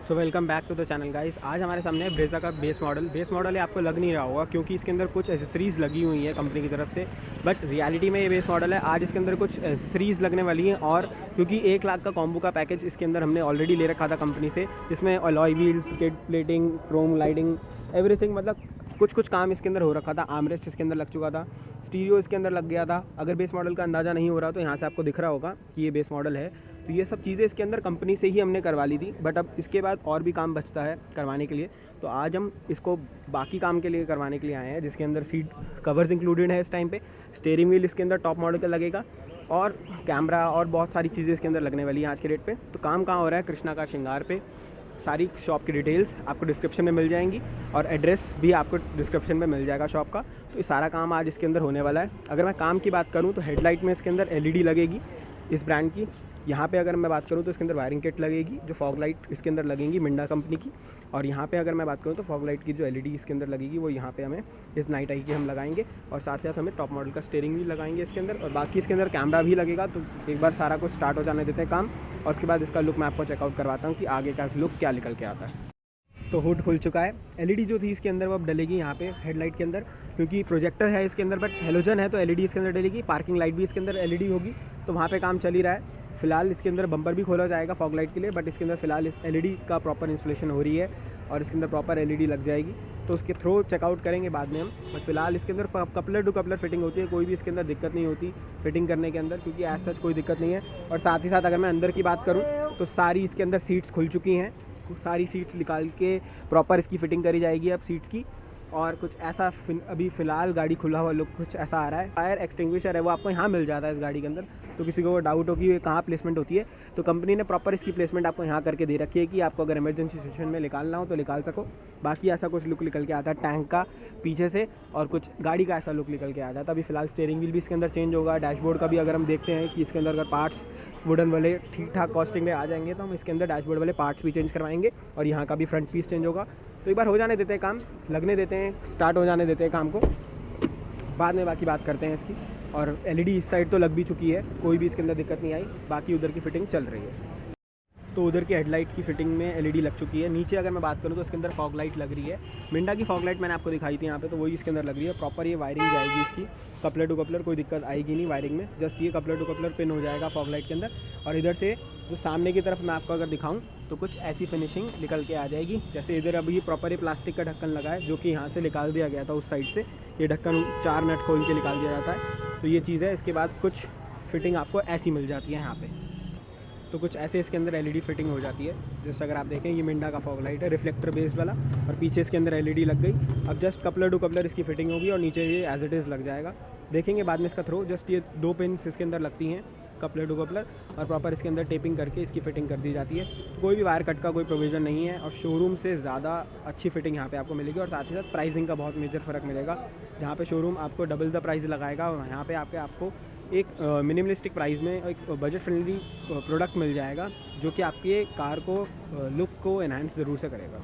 So welcome back to the channel guys. आज हमारे सामने है ब्रेजा का बेस मॉडल है। आपको लग नहीं रहा होगा क्योंकि इसके अंदर कुछ एसेसरीज़ लगी हुई है कंपनी की तरफ से, बट रियलिटी में ये बेस मॉडल है। आज इसके अंदर कुछ एसेसरीज़ लगने वाली हैं और क्योंकि 1 लाख का कॉम्बो का पैकेज इसके अंदर हमने ऑलरेडी ले रखा था कंपनी से, जिसमें alloy wheels, kit plating, Chrome lighting, everything, मतलब कुछ काम इसके अंदर हो रखा था। आर्मरेस्ट इसके अंदर लग चुका था, स्टीरियो इसके अंदर लग गया था। अगर बेस मॉडल का अंदाज़ा नहीं हो रहा तो यहाँ से आपको दिख रहा होगा कि ये बेस मॉडल है। तो ये सब चीज़ें इसके अंदर कंपनी से ही हमने करवा ली थी, बट अब इसके बाद और भी काम बचता है करवाने के लिए। तो आज हम इसको बाकी काम के लिए करवाने के लिए आए हैं, जिसके अंदर सीट कवर्स इंक्लूडेड है इस टाइम पे। स्टीयरिंग व्हील इसके अंदर टॉप मॉडल का लगेगा और कैमरा और बहुत सारी चीज़ें इसके अंदर लगने वाली हैं आज के डेट पे। तो काम कहाँ हो रहा है? कृष्णा का श्रृंगार पे। सारी शॉप की डिटेल्स आपको डिस्क्रिप्शन में मिल जाएंगी और एड्रेस भी आपको डिस्क्रिप्शन में मिल जाएगा शॉप का। तो ये सारा काम आज इसके अंदर होने वाला है। अगर मैं काम की बात करूँ तो हेडलाइट में इसके अंदर एलईडी लगेगी इस ब्रांड की। यहाँ पे अगर मैं बात करूँ तो इसके अंदर वायरिंग किट लगेगी, जो फॉग लाइट इसके अंदर लगेंगी मिंडा कंपनी की। और यहाँ पे अगर मैं बात करूँ तो फॉग लाइट की जो एलईडी इसके अंदर लगेगी वो यहाँ पे हमें इस नाइट आई की हम लगाएंगे, और साथ साथ हमें टॉप मॉडल का स्टीयरिंग भी लगाएंगे इसके अंदर, और बाकी इसके अंदर कैमरा भी लगेगा। तो एक बार सारा कुछ स्टार्ट हो जाने देते हैं काम, और उसके बाद इसका लुक मैं आपको चेकआउट करवाता हूँ कि आगे का लुक क्या निकल के आता है। तो हुड खुल चुका है। एलईडी जो थी इसके अंदर वो अब डलेगी यहाँ पे हेडलाइट के अंदर, क्योंकि प्रोजेक्टर है इसके अंदर बट हेलोजन है तो एलईडी इसके अंदर डलेगी। पार्किंग लाइट भी इसके अंदर एलईडी होगी, तो वहाँ पे काम चल ही रहा है। फिलहाल इसके अंदर बम्पर भी खोला जाएगा फॉग लाइट के लिए, बट इसके अंदर फिलहाल इस एलईडी का प्रॉपर इंस्टॉलेशन हो रही है और इसके अंदर प्रॉपर एलईडी लग जाएगी। तो उसके थ्रू चेकआउट करेंगे बाद में हम, बट फिलहाल इसके अंदर कपलर टू कपलर फिटिंग होती है। कोई भी इसके अंदर दिक्कत नहीं होती फिटिंग करने के अंदर, क्योंकि एज सच कोई दिक्कत नहीं है। और साथ ही साथ अगर मैं अंदर की बात करूँ तो सारी इसके अंदर सीट्स खुल चुकी हैं। सारी सीट्स निकाल के प्रॉपर इसकी फ़िटिंग करी जाएगी अब सीट्स की। और कुछ ऐसा अभी फ़िलहाल गाड़ी खुला हुआ लुक कुछ ऐसा आ रहा है। फायर एक्सटिंग्विशर है वो आपको यहाँ मिल जाता है इस गाड़ी के अंदर। तो किसी को डाउट हो कि ये कहाँ प्लेसमेंट होती है, तो कंपनी ने प्रॉपर इसकी प्लेसमेंट आपको यहाँ करके दे रखी है कि आपको अगर इमरजेंसी सिचुएशन में निकालना हो तो निकाल सको। बाकी ऐसा कुछ लुक निकल के आता है टैंक का पीछे से, और कुछ गाड़ी का ऐसा लुक निकल के आ जाता है। अभी फिलहाल स्टीयरिंग व्हील भी इसके अंदर चेंज होगा। डैशबोर्ड का भी अगर हम देखते हैं कि इसके अंदर अगर पार्ट्स वुडन वाले ठीक ठाक कॉस्टिंग में आ जाएंगे तो हम इसके अंदर डैशबोर्ड वाले पार्ट्स भी चेंज करवाएंगे, और यहाँ का भी फ्रंट पीस चेंज होगा। तो एक बार हो जाने देते हैं काम, लगने देते हैं, स्टार्ट हो जाने देते हैं काम को, बाद में बाकी बात करते हैं इसकी। और एलईडी इस साइड तो लग भी चुकी है, कोई भी इसके अंदर दिक्कत नहीं आई। बाकी उधर की फिटिंग चल रही है। तो उधर की हेडलाइट की फिटिंग में एलईडी लग चुकी है। नीचे अगर मैं बात करूँ तो इसके अंदर फॉग लाइट लग रही है। मिंडा की फॉग लाइट मैंने आपको दिखाई थी यहाँ पे, तो वही इसके अंदर लग रही है। प्रॉपर ये वायरिंग जाएगी इसकी, कपलर टू कपलर, कोई दिक्कत आएगी नहीं वायरिंग में। जस्ट ये कपलर टू कपलर पिन हो जाएगा फॉग लाइट के अंदर। और इधर से जो सामने की तरफ मैं आपको अगर दिखाऊँ तो कुछ ऐसी फिनिशिंग निकल के आ जाएगी। जैसे इधर अभी प्रॉपर ये प्लास्टिक का ढक्कन लगा है, जो कि यहाँ से निकाल दिया गया था उस साइड से। ये ढक्कन 4 नट खोल के निकाल दिया जाता है। तो ये चीज़ है। इसके बाद कुछ फिटिंग आपको ऐसी मिल जाती है यहाँ पे। तो कुछ ऐसे इसके अंदर एलईडी फिटिंग हो जाती है। जस्ट अगर आप देखें ये मिंडा का फॉग लाइट है रिफ्लेक्टर बेस्ड वाला, और पीछे इसके अंदर एलईडी लग गई। अब जस्ट कपलर टू कपलर इसकी फिटिंग होगी और नीचे ये एज इट इज़ लग जाएगा। देखेंगे बाद में इसका थ्रो। जस्ट ये 2 पिन्स इसके अंदर लगती हैं कपलर टू कपलर, और प्रॉपर इसके अंदर टेपिंग करके इसकी फिटिंग कर दी जाती है। कोई भी वायर कट का कोई प्रोविज़न नहीं है, और शोरूम से ज़्यादा अच्छी फिटिंग यहाँ पे आपको मिलेगी। और साथ ही साथ प्राइसिंग का बहुत मेजर फ़र्क मिलेगा। जहाँ पे शोरूम आपको डबल द प्राइस लगाएगा, और यहाँ पे आपको एक मिनिमलिस्टिक प्राइस में एक बजट फ्रेंडली प्रोडक्ट मिल जाएगा, जो कि आपके कार को लुक को एनहांस ज़रूर से करेगा।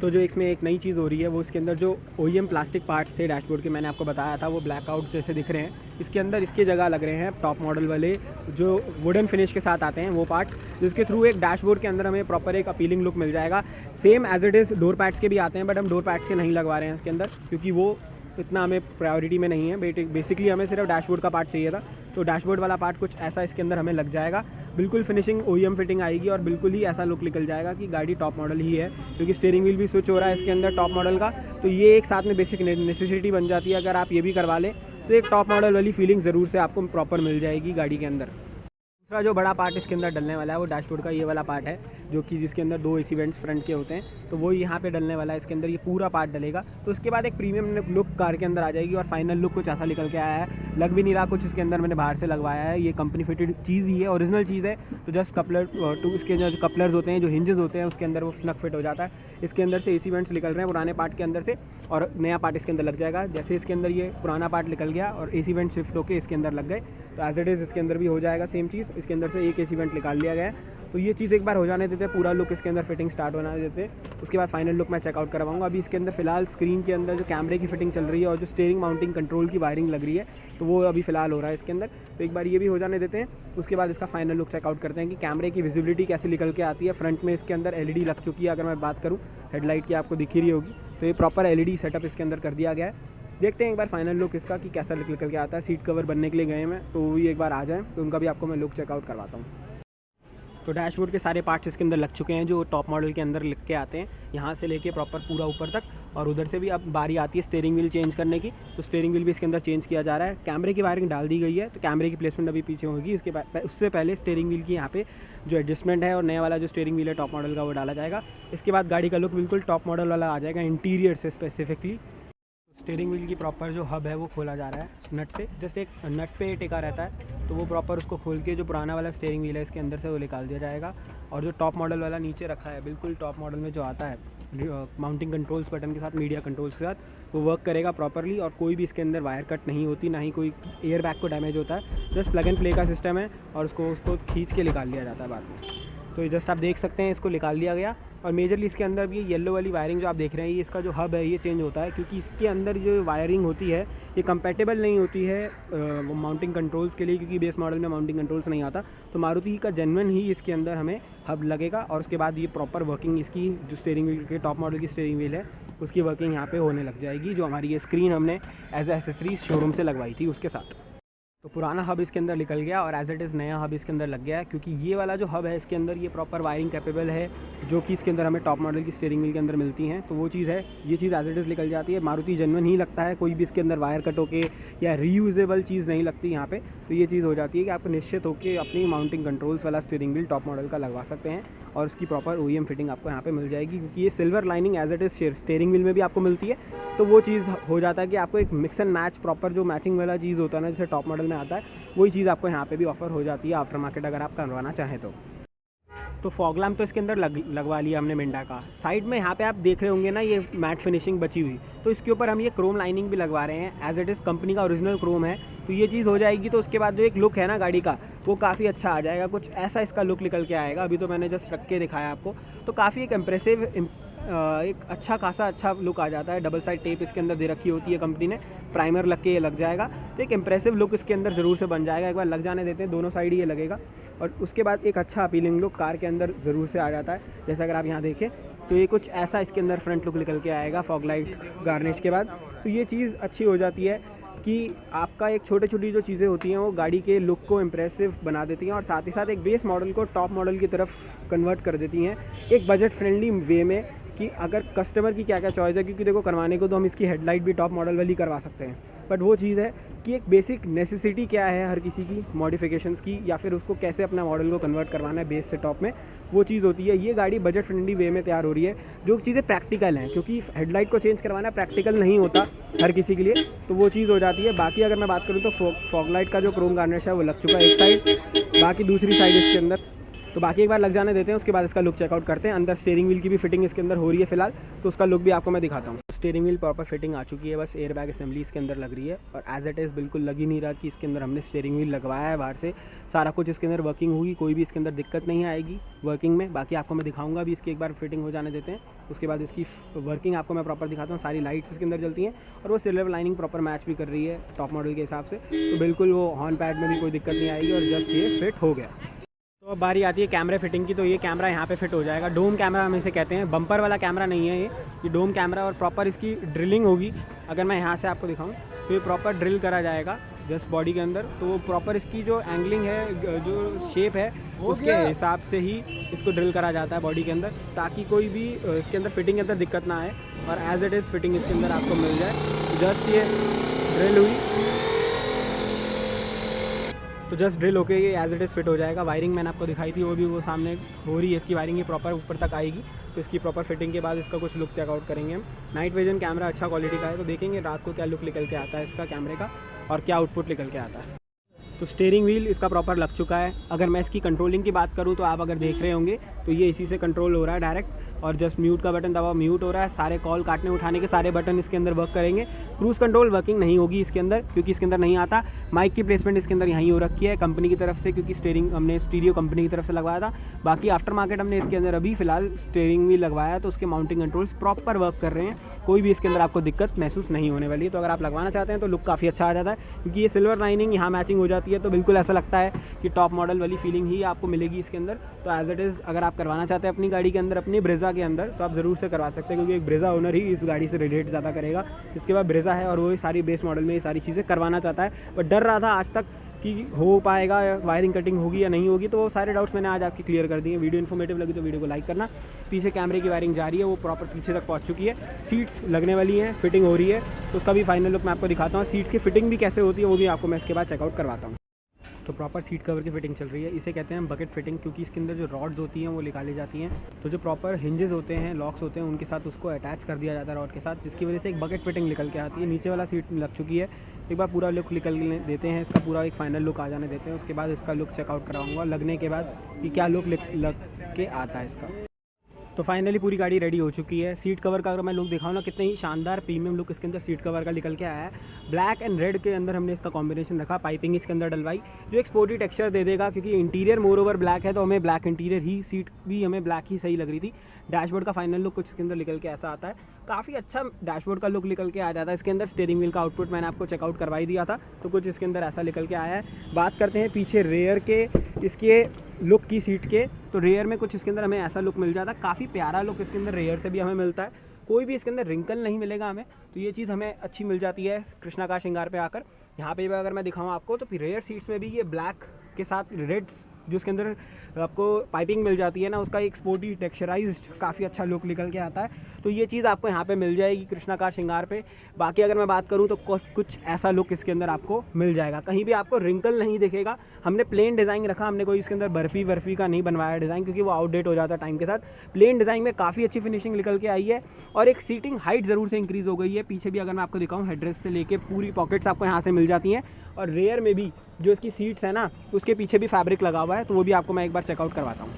तो जो इसमें एक नई चीज़ हो रही है वो इसके अंदर जो OEM प्लास्टिक पार्ट्स थे डैशबोर्ड के, मैंने आपको बताया था वो ब्लैकआउट जैसे दिख रहे हैं। इसके अंदर इसकी जगह लग रहे हैं टॉप मॉडल वाले जो वुडन फिनिश के साथ आते हैं वो पार्ट्स, जिसके थ्रू एक डैशबोर्ड के अंदर हमें प्रॉपर एक अपीलिंग लुक मिल जाएगा। Same as it is door pads के भी आते हैं, बट हम डोर पैड्स के नहीं लगवा रहे हैं इसके अंदर, क्योंकि वो इतना हमें प्रायोरिटी में नहीं है। बेसिकली हमें सिर्फ डैशबोर्ड का पार्ट चाहिए था, तो डैशबोर्ड वाला पार्ट कुछ ऐसा इसके अंदर हमें लग जाएगा। बिल्कुल फिनिशिंग OEM फिटिंग आएगी, और बिल्कुल ही ऐसा लुक निकल जाएगा कि गाड़ी टॉप मॉडल ही है। क्योंकि स्टीयरिंग व्हील भी स्विच हो रहा है इसके अंदर टॉप मॉडल का, तो ये एक साथ में बेसिक नेसेसिटी बन जाती है। अगर आप ये भी करवा लें तो एक टॉप मॉडल वाली फीलिंग ज़रूर से आपको प्रॉपर मिल जाएगी गाड़ी के अंदर। दूसरा जो बड़ा पार्ट इसके अंदर डलने वाला है वो डैशबोर्ड का ये वाला पार्ट है, जो कि जिसके अंदर 2 AC वेंट्स फ्रंट के होते हैं, तो वो यहाँ पे डलने वाला है। इसके अंदर ये पूरा पार्ट डलेगा, तो उसके बाद एक प्रीमियम लुक कार के अंदर आ जाएगी। और फाइनल लुक कुछ ऐसा निकल के आया है, लग भी नहीं रहा कुछ इसके अंदर मैंने बाहर से लगवाया है। ये कंपनी फिटेड चीज़ ही है, ओरिजिनल चीज़ है। तो जस्ट कपलर टू इसके जो कपलर्स होते हैं, जो हिंजेस होते हैं, उसके अंदर वो स्नक फिट हो जाता है। इसके अंदर से AC वेंट्स निकल रहे हैं पुराने पार्ट के अंदर से, और नया पार्ट इसके अंदर लग जाएगा। जैसे इसके अंदर ये पुराना पार्ट निकल गया और AC वेंट शिफ्ट होकर इसके अंदर लग गए, तो एज इट इज़ इसके अंदर भी हो जाएगा सेम चीज़। इसके अंदर से एक AC वेंट निकाल लिया गया है तो ये चीज़ एक बार हो जाने देते हैं, पूरा लुक इसके अंदर फिटिंग स्टार्ट होना देते हैं, उसके बाद फाइनल लुक मैं चेकआउट करवाऊंगा। अभी इसके अंदर फिलहाल स्क्रीन के अंदर जो कैमरे की फिटिंग चल रही है और जो स्टीयरिंग माउंटिंग कंट्रोल की वायरिंग लग रही है, तो वो अभी फ़िलहाल हो रहा है इसके अंदर। तो एक बार ये भी हो जाने देते हैं, उसके बाद इसका फाइनल लुक चेकआउट करते हैं कि कैमरे की विजिबिलिटी कैसे निकल के आती है। फ्रंट में इसके अंदर LED लग चुकी है, अगर मैं बात करूँ हेडलाइट की आपको दिख ही रही होगी, तो ये प्रॉपर LED सेटअप इसके अंदर कर दिया गया है। देखते हैं एक बार फाइनल लुक इसका कि कैसा निकल के आता है। सीट कवर बनने के लिए गए हैं, तो वो भी एक बार आ जाएँ तो उनका भी आपको मैं लुक चेकआउट करवाता हूँ। तो डैशबोर्ड के सारे पार्ट्स इसके अंदर लग चुके हैं जो टॉप मॉडल के अंदर लिख के आते हैं, यहाँ से लेके प्रॉपर पूरा ऊपर तक। और उधर से भी अब बारी आती है स्टीयरिंग व्हील चेंज करने की, तो स्टीयरिंग व्हील भी इसके अंदर चेंज किया जा रहा है। कैमरे की वायरिंग डाल दी गई है, तो कैमरे की प्लेसमेंट अभी पीछे होगी। उसके बाद उससे पहले स्टीयरिंग व्हील की यहाँ पे जो एडजस्टमेंट है और नया वाला जो स्टीयरिंग व्हील है टॉप मॉडल का, वो डाला जाएगा। इसके बाद गाड़ी का लुक बिल्कुल टॉप मॉडल वाला आ जाएगा इंटीरियर से स्पेसिफिकली। स्टीयरिंग व्हील की प्रॉपर जो हब है वो खोला जा रहा है नट से, जस्ट एक नट पे टिका रहता है, तो वो प्रॉपर उसको खोल के जो पुराना वाला स्टीयरिंग व्हील है इसके अंदर से वो निकाल दिया जाएगा। और जो टॉप मॉडल वाला नीचे रखा है, बिल्कुल टॉप मॉडल में जो आता है माउंटिंग कंट्रोल्स बटन के साथ, मीडिया कंट्रोल्स के साथ, वो वर्क करेगा प्रॉपरली। और कोई भी इसके अंदर वायर कट नहीं होती, ना ही कोई एयर बैग को डैमेज होता है। जस्ट प्लग एंड प्ले का सिस्टम है और उसको खींच के निकाल लिया जाता है बाद में। तो ये जस्ट आप देख सकते हैं, इसको निकाल दिया गया। और मेजरली इसके अंदर भी येलो वाली वायरिंग जो आप देख रहे हैं, ये इसका जो हब है ये चेंज होता है, क्योंकि इसके अंदर जो वायरिंग होती है ये कंपैटिबल नहीं होती है माउंटिंग कंट्रोल्स के लिए, क्योंकि बेस मॉडल में माउंटिंग कंट्रोल्स नहीं आता। तो मारुति का जेन्युइन ही इसके अंदर हमें हब लगेगा और उसके बाद ये प्रॉपर वर्किंग इसकी जो स्टीयरिंग व्हील के टॉप मॉडल की स्टीयरिंग व्हील है उसकी वर्किंग यहाँ पे होने लग जाएगी, जो हमारी ये स्क्रीन हमने एज एसेसरीज शोरूम से लगवाई थी उसके साथ। तो पुराना हब इसके अंदर निकल गया और एज इट इज़ नया हब इसके अंदर लग गया है, क्योंकि ये वाला जो हब है इसके अंदर ये प्रॉपर वायरिंग कैपेबल है, जो कि इसके अंदर हमें टॉप मॉडल की स्टीयरिंग व्हील के अंदर मिलती हैं। तो वो चीज़ है, ये चीज़ एज इट इज़ निकल जाती है। मारुति जेन्युइन ही लगता है, कोई भी इसके अंदर वायर कट होके या रीयूजेबल चीज़ नहीं लगती यहाँ पे। तो ये चीज़ हो जाती है कि आप निश्चित होकर अपनी माउंटिंग कंट्रोल्स वाला स्टीयरिंग व्हील टॉप मॉडल का लगवा सकते हैं और उसकी प्रॉपर OEM फिटिंग आपको यहाँ पे मिल जाएगी, क्योंकि ये silver lining as it is steering wheel में भी आपको मिलती है। तो वो चीज़ हो जाता है कि आपको एक मिक्स एंड मैच प्रॉपर जो मैचिंग वाला चीज़ होता है ना, जैसे टॉप मॉडल में आता है, वही चीज़ आपको यहाँ पे भी ऑफर हो जाती है आफ्टर मार्केट अगर आप करवाना चाहें तो फॉग लैम्प तो इसके अंदर लगवा लिया हमने मिंडा का। साइड में यहाँ पे आप देख रहे होंगे ना, ये मैट फिनिशिंग बची हुई, तो इसके ऊपर हम ये क्रोम लाइनिंग भी लगवा रहे हैं। एज इट इज़ कंपनी का ओरिजिनल क्रोम है, तो ये चीज़ हो जाएगी। तो उसके बाद जो एक लुक है ना गाड़ी का, वो काफ़ी अच्छा आ जाएगा, कुछ ऐसा इसका लुक निकल के आएगा। अभी तो मैंने जस्ट रख के दिखाया आपको, तो काफ़ी एक इम्प्रेसिव एक अच्छा खासा अच्छा लुक आ जाता है। डबल साइड टेप इसके अंदर दे रखी होती है कंपनी ने, प्राइमर लग के ये लग जाएगा, तो एक इम्प्रेसिव लुक इसके अंदर ज़रूर से बन जाएगा। एक बार लग जाने देते हैं, दोनों साइड ये लगेगा और उसके बाद एक अच्छा अपीलिंग लुक कार के अंदर ज़रूर से आ जाता है। जैसे अगर आप यहाँ देखें तो ये कुछ ऐसा इसके अंदर फ्रंट लुक निकल के आएगा फॉग लाइट गार्निश के बाद। तो ये चीज़ अच्छी हो जाती है कि आपका एक छोटी छोटी जो चीज़ें होती हैं वो गाड़ी के लुक को इम्प्रेसिव बना देती हैं और साथ ही साथ एक बेस मॉडल को टॉप मॉडल की तरफ कन्वर्ट कर देती हैं एक बजट फ्रेंडली वे में, कि अगर कस्टमर की क्या क्या चॉइस है, क्योंकि देखो करवाने को तो हम इसकी हेडलाइट भी टॉप मॉडल वाली करवा सकते हैं, बट वो चीज़ है कि एक बेसिक नेसेसिटी क्या है हर किसी की मॉडिफिकेशंस की, या फिर उसको कैसे अपना मॉडल को कन्वर्ट करवाना है बेस से टॉप में, वो चीज़ होती है। ये गाड़ी बजट फ्रेंडली वे में तैयार हो रही है, जो चीज़ें प्रैक्टिकल हैं, क्योंकि हेडलाइट को चेंज करवाना प्रैक्टिकल नहीं होता हर किसी के लिए, तो वो चीज़ हो जाती है। बाकी अगर मैं बात करूँ तो फॉग लाइट का जो क्रोम गार्निश है वो लग चुका है एक साइड, बाकी दूसरी साइड इसके अंदर, तो बाकी एक बार लग जाने देते हैं, उसके बाद इसका लुक चेकआउट करते हैं। अंदर स्टीयरिंग व्हील की भी फिटिंग इसके अंदर हो रही है फिलहाल, तो उसका लुक भी आपको मैं दिखाता हूँ। स्टीयरिंग व्हील प्रॉपर फिटिंग आ चुकी है, बस एयर बैग असेंबली इसके अंदर लग रही है और एज इट इज़ बिल्कुल लग ही नहीं रहा कि इसके अंदर हमने स्टीयरिंग व्हील लगवाया है। बाहर से सारा कुछ इसके अंदर वर्किंग होगी, कोई भी इसके अंदर दिक्कत नहीं आएगी वर्किंग में। बाकी आपको मैं दिखाऊंगा भी, इसकी एक बार फिटिंग हो जाने देते हैं, उसके बाद इसकी वर्किंग आपको मैं प्रॉपर दिखाता हूँ। सारी लाइट्स इसके अंदर जलती हैं और वो सिल्वर लाइनिंग प्रॉपर मैच भी कर रही है टॉप मॉडल के हिसाब से, तो बिल्कुल वो हॉर्न पैड में भी कोई दिक्कत नहीं आएगी और जस्ट ये फिट हो गया। तो अब बारी आती है कैमरे फिटिंग की, तो ये कैमरा यहाँ पे फिट हो जाएगा। डोम कैमरा हम इसे कहते हैं, बम्पर वाला कैमरा नहीं है ये डोम कैमरा, और प्रॉपर इसकी ड्रिलिंग होगी। अगर मैं यहाँ से आपको दिखाऊँ तो ये प्रॉपर ड्रिल करा जाएगा जस्ट बॉडी के अंदर, तो प्रॉपर इसकी जो एंगलिंग है, जो शेप है, उसके हिसाब से ही इसको ड्रिल करा जाता है बॉडी के अंदर, ताकि कोई भी इसके अंदर फिटिंग के अंदर दिक्कत ना आए और एज इट इज़ फिटिंग इसके अंदर आपको मिल जाए। जस्ट ये ड्रिल हुई तो जस्ट ड्रिल होके ये एज इट इज़ फिट हो जाएगा। वायरिंग मैंने आपको दिखाई थी, वो भी वो सामने हो रही है, इसकी वायरिंग ये प्रॉपर ऊपर तक आएगी। तो इसकी प्रॉपर फिटिंग के बाद इसका कुछ लुक चेकआउट करेंगे हम। नाइट विजन कैमरा अच्छा क्वालिटी का है, तो देखेंगे रात को क्या लुक निकल के आता है इसका कैमरे का और क्या आउटपुट निकल के आता है। तो स्टीयरिंग व्हील इसका प्रॉपर लग चुका है। अगर मैं इसकी कंट्रोलिंग की बात करूँ तो आप अगर देख रहे होंगे तो ये इसी से कंट्रोल हो रहा है डायरेक्ट, और जस्ट म्यूट का बटन दबाओ म्यूट हो रहा है। सारे कॉल काटने उठाने के सारे बटन इसके अंदर वर्क करेंगे। क्रूज़ कंट्रोल वर्किंग नहीं होगी इसके अंदर, क्योंकि इसके अंदर नहीं आता। माइक की प्लेसमेंट इसके अंदर यहीं हो रखी है कंपनी की तरफ से, क्योंकि स्टीयरिंग हमने स्टीरियो कंपनी की तरफ से लगवाया था। बाकी आफ्टर मार्केट हमने इसके अंदर अभी फ़िलहाल स्टीयरिंग भी लगवाया है, तो उसके माउंटिंग कंट्रोल्स प्रॉपर वर्क कर रहे हैं। कोई भी इसके अंदर आपको दिक्कत महसूस नहीं होने वाली है। तो अगर आप लगवाना चाहते हैं तो लुक काफ़ी अच्छा आ जाता है, क्योंकि ये सिल्वर लाइनिंग यहाँ मैचिंग हो जाती है, तो बिल्कुल ऐसा लगता है कि टॉप मॉडल वाली फीलिंग ही आपको मिलेगी इसके अंदर। तो एज इट इज़ अगर आप करवाना चाहते हैं अपनी गाड़ी के अंदर, अपनी ब्रेजा के अंदर, तो आप ज़रूर से करवा सकते हैं, क्योंकि एक ब्रेजा ओनर ही इस गाड़ी से रिलेट ज़्यादा करेगा। इसके बाद ब्रेजा है और वो सारी बेस मॉडल में ये सारी चीज़ें करवाना चाहता है, बट डर रहा था आज तक कि हो पाएगा, वायरिंग कटिंग होगी या नहीं होगी। तो वो सारे डाउट्स मैंने आज आपकी क्लियर कर दिए। वीडियो इन्फॉर्मेटिव लगी तो वीडियो को लाइक करना। पीछे कैमरे की वायरिंग जा रही है, वो प्रॉपर पीछे तक पहुंच चुकी है। सीट्स लगने वाली हैं, फिटिंग हो रही है, तो उसका भी फाइनल लुक मैं आपको दिखाता हूँ। सीट्स की फिटिंग भी कैसे होती है वो भी आपको मैं इसके बाद चेकआउट करवाता हूँ। तो प्रॉपर सीट कवर की फिटिंग चल रही है, इसे कहते हैं बकेट फिटिंग, क्योंकि इसके अंदर जो रॉड्स होती हैं वो निकाली जाती हैं। तो जो प्रॉपर हिंजेस होते हैं, लॉक्स होते हैं, उनके साथ उसको अटैच कर दिया जाता है रॉड के साथ, जिसकी वजह से एक बकेट फिटिंग निकल के आती है। नीचे वाला सीट लग चुकी है, एक बार पूरा लुक निकल देते हैं, इसका पूरा एक फाइनल लुक आ जाने देते हैं। उसके बाद इसका लुक चेकआउट कराऊंगा लगने के बाद कि क्या लुक लग के आता है इसका। तो फाइनली पूरी गाड़ी रेडी हो चुकी है। सीट कवर का अगर मैं लुक दिखाऊँ ना, कितने ही शानदार प्रीमियम लुक इसके अंदर सीट कवर का निकल के आया है। ब्लैक एंड रेड के अंदर हमने इसका कॉम्बिनेशन रखा, पाइपिंग इसके अंदर डलवाई, जो एक स्पोर्टी टेक्सचर दे देगा, क्योंकि इंटीरियर मोर ओवर ब्लैक है, तो हमें ब्लैक इंटीरियर ही, सीट भी हमें ब्लैक ही सही लग रही थी। डैशबोर्ड का फाइनल लुक कुछ इसके अंदर निकल के ऐसा आता है, काफ़ी अच्छा डैशबोर्ड का लुक निकल के आ जाता है इसके अंदर। स्टीयरिंग व्हील का आउटपुट मैंने आपको चेकआउट करवाई दिया था, तो कुछ इसके अंदर ऐसा निकल के आया है। बात करते हैं पीछे रेयर के इसके लुक की सीट के, तो रेयर में कुछ इसके अंदर हमें ऐसा लुक मिल जाता है। काफ़ी प्यारा लुक इसके अंदर रेयर से भी हमें मिलता है, कोई भी इसके अंदर रिंकल नहीं मिलेगा हमें, तो ये चीज़ हमें अच्छी मिल जाती है कृष्णा का श्रृंगार पे आकर। यहाँ पे भी अगर मैं दिखाऊँ आपको, तो रेयर सीट्स में भी ये ब्लैक के साथ रेड्स जो इसके अंदर आपको पाइपिंग मिल जाती है ना, उसका एक स्पोर्टी टेक्सचराइज्ड काफ़ी अच्छा लुक निकल के आता है। तो ये चीज़ आपको यहाँ पे मिल जाएगी कृष्णा कार श्रृंगार पे। बाकी अगर मैं बात करूँ तो कुछ ऐसा लुक इसके अंदर आपको मिल जाएगा, कहीं भी आपको रिंकल नहीं दिखेगा। हमने प्लेन डिज़ाइन रखा, हमने कोई इसके अंदर बर्फ़ी का नहीं बनवाया डिज़ाइन, क्योंकि वो आउटडेट हो जाता है टाइम के साथ। प्लेन डिज़ाइन में काफ़ी अच्छी फिनिशिंग निकल के आई है, और एक सीटिंग हाइट ज़रूर से इंक्रीज़ हो गई है। पीछे भी अगर मैं आपको दिखाऊँ, हेडरेस्ट से लेके पूरी पॉकेट्स आपको यहाँ से मिल जाती हैं, और रेयर में भी जो इसकी सीट्स है ना, उसके पीछे भी फैब्रिक लगा हुआ है, तो वो भी आपको मैं एक बार चेकआउट करवाता हूँ।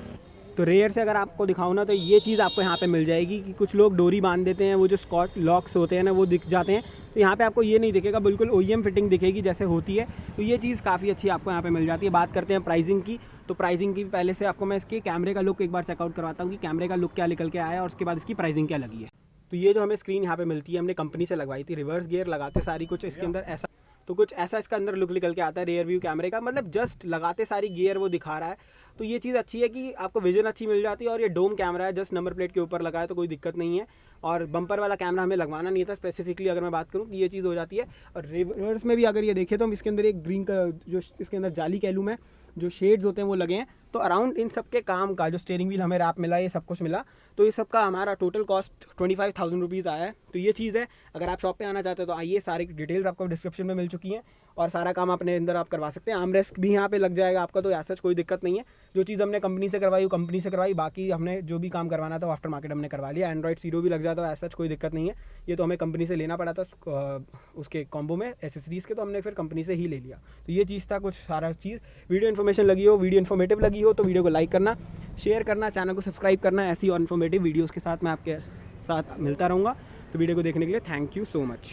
तो रेयर से अगर आपको दिखाऊँ ना, तो ये चीज़ आपको यहाँ पे मिल जाएगी कि कुछ लोग डोरी बांध देते हैं, वो जो स्कॉट लॉक्स होते हैं ना वो दिख जाते हैं, तो यहाँ पे आपको ये नहीं दिखेगा, बिल्कुल OEM फिटिंग दिखेगी जैसे होती है। तो ये चीज़ काफ़ी अच्छी आपको यहाँ पे मिल जाती है। बात करते हैं प्राइसिंग की, तो प्राइसिंग की पहले से आपको मैं इसके कैमरे का लुक एक बार चेकआउट करवाता हूँ कि कैमरे का लुक क्या निकल के आया है, और उसके बाद इसकी प्राइसिंग क्या लगी है। तो ये जो हमें स्क्रीन यहाँ पे मिलती है, हमने कंपनी से लगवाई थी। रिवर्स गियर लगाते सारी कुछ इसके अंदर ऐसा, तो कुछ ऐसा इसका अंदर लुक निकल के आता है रियर व्यू कैमरे का, मतलब जस्ट लगाते सारी गियर वो दिखा रहा है। तो ये चीज़ अच्छी है कि आपको विजन अच्छी मिल जाती है, और ये डोम कैमरा है, जस्ट नंबर प्लेट के ऊपर लगा है, तो कोई दिक्कत नहीं है। और बम्पर वाला कैमरा हमें लगवाना नहीं था स्पेसिफिकली, अगर मैं बात करूँ कि ये चीज़ हो जाती है। और रिवर्स में भी अगर ये देखें तो हम इसके अंदर एक ग्रीन का जो इसके अंदर जाली कह लूँ मैं, जो शेड्स होते हैं वो लगे हैं। तो अराउंड इन सब के काम का जो स्टीयरिंग व्हील हमें रैप मिला, ये सब कुछ मिला, तो ये सब का हमारा टोटल कॉस्ट 25,000 रुपीज़ आया है। तो ये चीज़ है, अगर आप शॉप पे आना चाहते हो तो आइए, सारी डिटेल्स आपको डिस्क्रिप्शन में मिल चुकी हैं, और सारा काम अपने अंदर आप करवा सकते हैं। आर्मरेस्ट भी यहाँ पे लग जाएगा आपका, तो ऐसा कोई दिक्कत नहीं है। जो चीज़ हमने कंपनी से करवाई वो कंपनी से करवाई, बाकी हमने जो भी काम करवाना था आफ्टर मार्केट हमने करवा लिया। एंड्रॉइड सीरो भी लग जाता है, ऐसा कोई दिक्कत नहीं है। ये तो हमें कंपनी से लेना पड़ा था उसके कॉम्बो में एसेसरीज़ के, तो हमने फिर कंपनी से ही ले लिया। तो ये चीज़ था कुछ सारा चीज़। वीडियो इन्फॉर्मेशन लगी हो, वीडियो इन्फॉर्मेटिव लगी हो तो वीडियो को लाइक करना, शेयर करना, चैनल को सब्सक्राइब करना। ऐसी और इन्फॉर्मेटिव वीडियोज़ के साथ मैं आपके साथ मिलता रहूँगा। तो वीडियो को देखने के लिए थैंक यू सो मच।